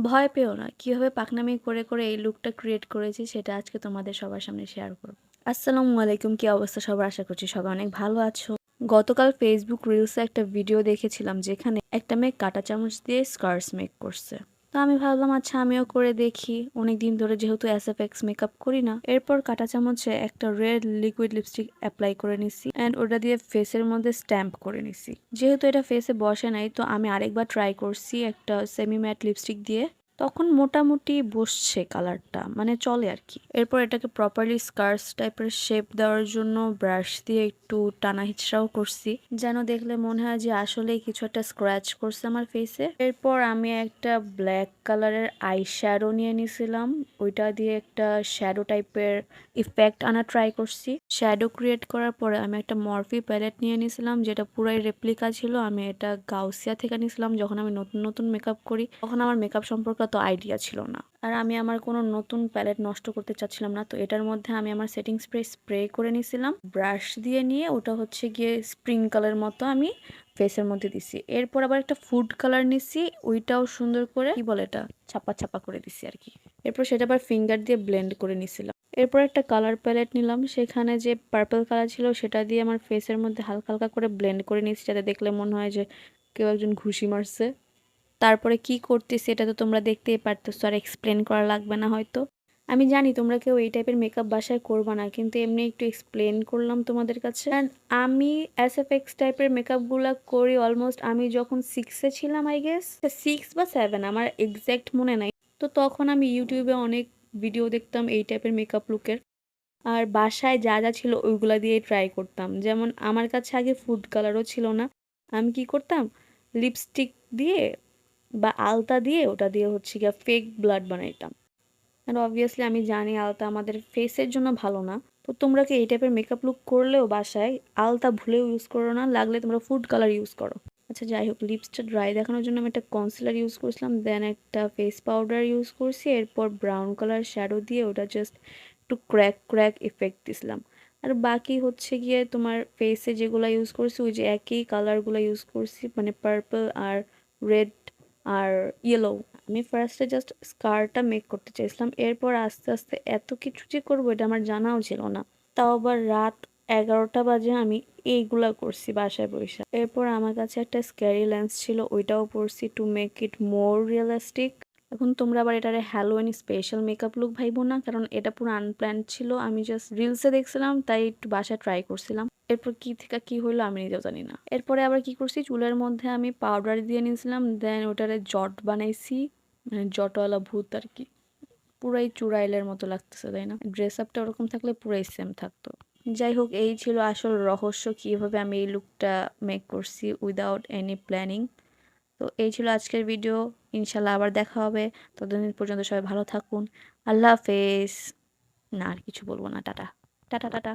ভয় পেও না। কিভাবে পাকনামি করে এই লুকটা ক্রিয়েট করেছি সেটা আজকে তোমাদের সবার সামনে শেয়ার করব। আসসালামু আলাইকুম, কি অবস্থা সবার? আশা করছি সবাই অনেক ভালো আছো। গতকাল ফেসবুক রিলসে একটা ভিডিও দেখেছিলাম যেখানে একটা মেয়ে কাঁটা চামচ দিয়ে স্কার্স মেক করছে। তো আমি ভাবলাম আচ্ছা আমিও করে দেখি, অনেকদিন ধরে যেহেতু এসএফএক্স মেকআপ করি না। এরপর কাঁটা চামচে একটা রেড লিকুইড লিপস্টিক অ্যাপ্লাই করে নিছি অ্যান্ড ওটা দিয়ে ফেসের মধ্যে স্ট্যাম্প করে নিছি। যেহেতু এটা ফেসে বসে নাই তো আমি আরেকবার ট্রাই করছি একটা সেমি ম্যাট লিপস্টিক দিয়ে। তখন মোটামুটি বসছে কালারটা, মানে চলে আর কি। এরপর এটাকে প্রপারলি স্কার্স টাইপের শেপ দেওয়ার জন্য ব্রাশ দিয়ে একটু টানা হিচড়াও করছি, যেন দেখলে মনে হয় যে আসলেই কিছু একটা স্ক্র্যাচ করছে আমার ফেসে। এরপর আমি একটা ব্ল্যাক কালারের আই শ্যাডো নিয়ে নিছিলাম, ওইটা দিয়ে একটা শ্যাডো টাইপের ইফেক্ট আনা ট্রাই করছি। শ্যাডো ক্রিয়েট করার পরে আমি একটা মরফি প্যালেট নিয়ে নিছিলাম, যেটা পুরাই রেপ্লিকা ছিল। আমি এটা গাউসিয়া থেকে নিছিলাম। যখন আমি নতুন নতুন মেকআপ করি তখন আমার মেকআপ সম্পর্কে তো আইডিয়া ছিল না, আর আমি আমার কোনো নতুন প্যালেট নষ্ট করতে চাচ্ছিলাম না। তো এটার মধ্যে আমি আমার সেটিং স্প্রে করে নিছিলাম ব্রাশ দিয়ে, নিয়ে ওটা হচ্ছে গিয়ে স্প্রিঙ্কলের মতো আমি ফেসের মধ্যে দিছি। এরপর আবার একটা ফুড কালার নিছি, ওইটাও সুন্দর করে কি বলে এটা ছাপা ছাপা করে দিছি আর কি। এরপর সেটা আবার ফিঙ্গার দিয়ে ব্লেন্ড করে নিছিলাম। এরপর একটা কালার প্যালেট নিলাম, সেখানে যে পার্পল কালার ছিল সেটা দিয়ে আমার ফেসের মধ্যে হালকা হালকা করে ব্লেন্ড করে নিচ্ছি, যাতে দেখলে মনে হয় যে কেউ একজন ঘুষি মারছে। তারপরে কি করতেছি এটা তো তোমরা দেখতেই পারতেছো, আর এক্সপ্লেন করা লাগবে না হয়তো। আমি জানি তোমরা কেউ এই টাইপের মেকআপ বাসায় করবা না, কিন্তু এমনি একটু এক্সপ্লেন করলাম তোমাদের কাছে। অ্যান্ড আমি এসএফএক্স টাইপের মেকআপগুলো করি অলমোস্ট আমি যখন 6-এ ছিলাম, আই গেস 6 বা 7, আমার এক্স্যাক্ট মনে নাই। তো তখন আমি ইউটিউবে অনেক ভিডিও দেখতাম এই টাইপের মেকআপ লুকের, আর বাসায় যা যা ছিল ওইগুলা দিয়ে ট্রাই করতাম। যেমন আমার কাছে আগে ফুড কালারও ছিল না, আমি কি করতাম লিপস্টিক দিয়ে বা আলতা দিয়ে ওটা দিয়ে হচ্ছে গিয়ে ফেক ব্লাড বানাইতাম। আর অবভিয়াসলি আমি জানি আলতা আমাদের ফেসের জন্য ভালো না। তো তোমরা কি এই টাইপের মেকআপ লুক করলেও বাসায় আলতা ভুলেও ইউজ করো না, লাগলে তোমরা ফুড কালার ইউজ করো। আচ্ছা যাই হোক, লিপসটা ড্রাই দেখানোর জন্য আমি একটা কনসিলার ইউজ করছিলাম, দেন একটা ফেস পাউডার ইউজ করছি। এরপর ব্রাউন কালার শ্যাডো দিয়ে ওটা জাস্ট একটু ক্র্যাক ক্র্যাক ইফেক্ট দিছিলাম। আর বাকি হচ্ছে গিয়ে তোমার ফেসে যেগুলো ইউজ করছি ওই যে একই কালারগুলো ইউজ করছি, মানে পার্পল আর রেড আর ইয়েলো। আমি ফার্স্টে জাস্ট স্কারটা মেক করতে চাইছিলাম, এরপর আস্তে আস্তে এত কিছু যে করবো এটা আমার জানাও ছিল না। তাও আবার রাত 11টা বাজে আমি এইগুলা করছি বাসায় বসে। এরপর আমার কাছে একটা স্ক্যারি লেন্স ছিল, ওইটাও পরছি to make it more realistic. এখন তোমরা আবার এটারে হ্যালোইন স্পেশাল মেকআপ লুক ভাইবো না, কারণ এটা পুরো আনপ্ল্যান্ড ছিল। আমি জাস্ট রিলসে দেখছিলাম তাই একটু বাসায় ট্রাই করছিলাম। এরপর কি থেকে কি হইলো আমি নিজেও জানি না। এরপরে আবার কি করছি, চুলের মধ্যে আমি পাউডার দিয়ে নিয়েছিলাম, দেন ওটারে জট বানাইছি, মানে জটওয়ালা ভূত আর কি। পুরাই চুড়াইলের মতো লাগতেছে তাই না? ড্রেস আপটা ওরকম থাকলে পুরাই সেম থাকতো। যাই হোক, এই ছিল আসল রহস্য কিভাবে আমি এই লুকটা মেক করছি উইদাউট এনি প্ল্যানিং। তো এই ছিল আজকের ভিডিও। ইনশাল্লাহ আবার দেখা হবে। ততদিন পর্যন্ত সবাই ভালো থাকুন। আল্লাহ হাফেজ। না আর কিছু বলবো না, টাটা টাটা টাটা।